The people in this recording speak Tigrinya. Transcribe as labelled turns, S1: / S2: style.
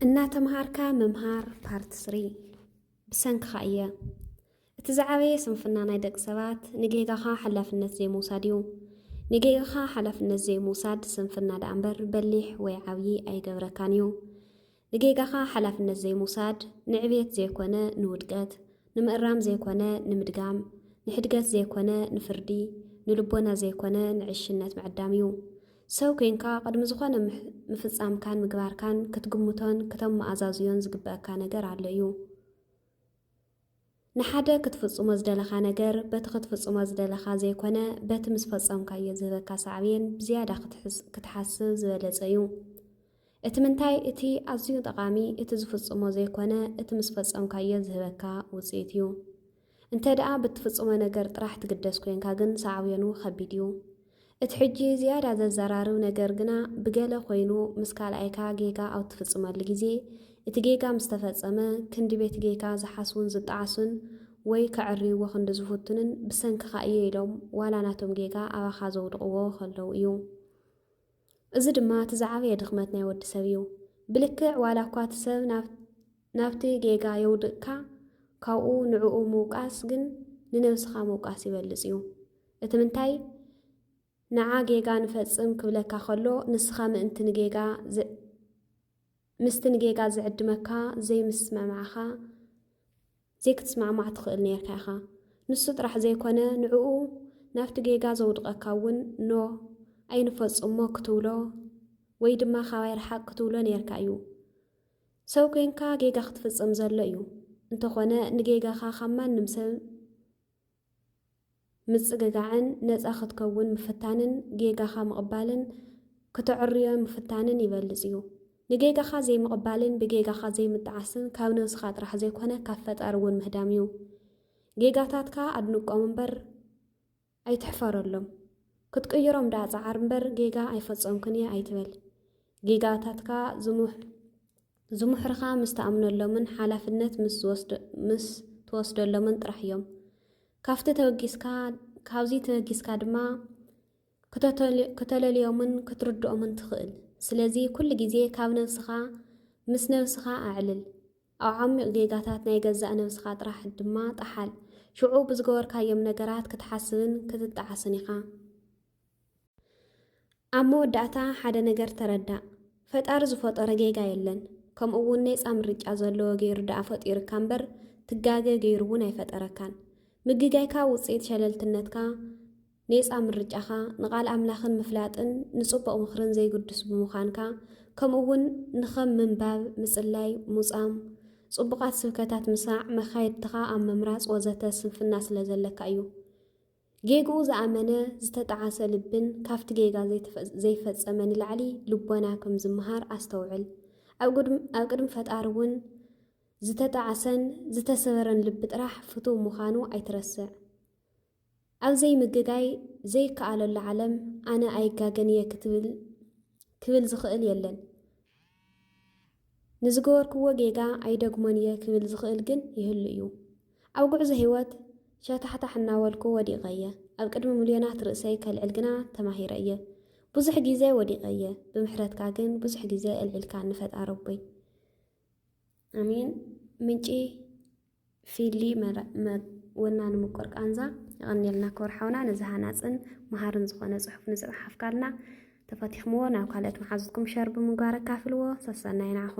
S1: እናተምሃርካ ምምሃር ፓርት 3 ብሰንኪኻ እየ እቲ ዝዓበየ ስንፍና ናይ ደቂ ሰባት ንጌጋኻ ሓላፍነት ዘይምውሳድ እዩ። ንጌጋኻ ሓላፍነት ዘይምውሳድ ስንፍና ዳ እምበር በሊሕ ወይ ዓብዪ ኣይገብረካን እዩ። ንጌጋኻ ሓላፍነት ዘይምውሳድ ንዕቤት ዘይኮነ ንውድቀት፣ ንምእራም ዘይኮነ ንምድጋም፣ ንሕድገት ዘይኮነ ንፍርዲ፣ ንልቦና ዘይኮነ ንዕሽነት ምዕዳም እዩ። ሰብ ኮይንካ ቅድሚ ዝኾነ ምፍጻምካን ምግባርካን ክትግምቶን ከተመኣዛዝዮን ዝግበአካ ነገር ኣሎ እዩ። ንሓደ ክትፍጽሞ ዝደለኻ ነገር በቲ ክትፍጽሞ ዝደለኻ ዘይኮነ በቲ ምስ ፈጸምካዮ ዝህበካ ሳዕብየን ብዝያዳ ክትሓስብ ዝበለጸ እዩ። እቲ ምንታይ እቲ ኣዝዩ ጠቓሚ እቲ ዝፍጽሞ ዘይኮነ እቲ ምስ ፈጸምካዮ ዝህበካ ውፅኢት እዩ። እንተ ደኣ ብትፍጽሞ ነገር ጥራሕ ትግደስ ኮይንካ ግን ሳዕብየኑ ከቢድ እዩ። እቲ ሕጂ ዝያዳ ዘዘራርብ ነገር ግና ብገለ ኮይኑ ምስ ካልኣይካ ጌጋ ኣብ ትፍጽመሉ ግዜ እቲ ጌጋ ምስ ተፈጸመ ክንዲ ቤት ጌጋ ዝሓስውን ዝጠዓሱን ወይ ከዕርይዎ ክንዲ ዝፍትንን ብሰንኪኻ እየ ኢሎም ዋላ ናቶም ጌጋ ኣባኻ ዘውድቕዎ ከለዉ እዩ። እዚ ድማ እቲ ዝዓበየ ድኽመት ናይ ወዲ ሰብ እዩ። ብልክዕ ዋላ እኳ እቲ ሰብ ናብቲ ጌጋ የውድቕካ ካብኡ ንዕኡ ምውቃስ ግን ንነብስኻ ምውቃስ ይበልፅ እዩ። እቲ ምንታይ ንዓ ጌጋ ንፈጽም ክብለካ ከሎ ንስኻ ምስቲ ንጌጋ ዝዕድመካ ዘይምስምዕማዕኻ ዘይክትስማዕማዕ ትኽእል ነርካ ኢኻ። ንሱ ጥራሕ ዘይኮነ ንዕኡ ናብቲ ጌጋ ዘውድቐካ እውን ኖ ኣይንፈጽሞ ክትብሎ ወይ ድማ ካባይ ረሓቕ ክትብሎ ነርካ እዩ። ሰብ ኮይንካ ጌጋ ክትፍጽም ዘሎ እዩ። እንተኾነ ንጌጋኻ ካብ ማንም ሰብ ምጽግጋዕን ነፃ ክትከውን ምፍታንን ጌጋኻ ምቕባልን ክትዕርዮ ምፍታንን ይበልጽ እዩ። ንጌጋኻ ዘይምቕባልን ብጌጋኻ ዘይምጥዓስን ካብ ነብስኻ ጥራሕ ዘይኮነ ካብ ፈጣሪ እውን ምህዳም እዩ። ጌጋታትካ ኣድንቆም እምበር ኣይትሕፈረሎም። ክትቅይሮም ዳ ፃዓር እምበር ጌጋ ኣይፈጸምኩን እየ ኣይትበል። ጌጋታትካ ዝሙሕርኻ ምስ ተኣምነሎምን ሓላፍነት ምስ ትወስደሎምን ጥራሕ እዮም። ካብዚ ተበጊስካ ድማ ከተለልዮምን ክትርድኦምን ትኽእል። ስለዚ ኩሉ ግዜ ካብ ነብስኻ ምስ ነብስኻ ኣዕልል። ኣብ ዓሚቕ ጌጋታት ናይ ገዛእ ነብስኻ ጥራሕ ድማ ጣሓል። ሽዑ ብዝገበርካዮም ነገራት ክትሓስብን ክትጠዓስን ኢኻ። ኣብ መወዳእታ ሓደ ነገር ተረዳእ። ፈጣሪ ዝፈጠረ ጌጋ የለን። ከምኡ እውን ነፃ ምርጫ ዘለዎ ገይሩ ደኣ ፈጢርካ እምበር ትጋገ ገይሩ እውን ኣይፈጠረካን። ምግጋይካ ውፅኢት ሸለልትነትካ ነፃ ምርጫኻ ንቓል ኣምላኽን ምፍላጥን ንጽቡቕ ምኽርን ዘይግድስ ብምዃንካ ከምኡ እውን ንኸም ምንባብ፣ ምጽላይ፣ ሙፃም፣ ጽቡቓት ስብከታት ምሳዕ፣ መኻየድትኻ ኣብ ምምራጽ ወዘተ ስንፍና ስለ ዘለካ እዩ። ጌግኡ ዝኣመነ ዝተጠዓሰ ልብን ካብቲ ጌጋ ዘይፈጸመ ንላዕሊ ልቦና ከም ዝምሃር ኣስተውዕል። ኣብ ቅድሚ ፈጣሪ እውን ዝተጠዓሰን ዝተሰበረን ልቢ ጥራሕ ፍቱው ምዃኑ ኣይትረስዕ። ኣብ ዘይምግጋይ ዘይከኣለሉ ዓለም ኣነ ኣይጋገን እየ ክብል ዝኽእል የለን። ንዝገበርክዎ ጌጋ ኣይደግሞን እየ ክብል ዝኽእል ግን ይህሉ እዩ። ኣብ ጉዕዞ ህይወት ሸታሕታሕ እናበልኩ ወዲቐ እየ። ኣብ ቅድሚ ሚልዮናት ርእሰይ ከልዕል ግና ተማሂረ እየ። ብዙሕ ግዜ ወዲቐ እየ። ብምሕረትካ ግን ብዙሕ ግዜ ኣልዒልካ ንፈጣሪ ኣቦይ። ኣሜን። ምንጪ ፊሊ ወናኒ ምቆር ቃንዛ ይቐኒልና ክወርሓውና ንዝሃናፅን መሃርን ዝኾነ ጽሑፍ ንፅሓፍ ካልና ተፈቲኽምዎ ናብ ካልኦት መሓዙትኩም ሸር ብምግባር ኣካፍልዎ። ሰሰናይ ንዓኹም።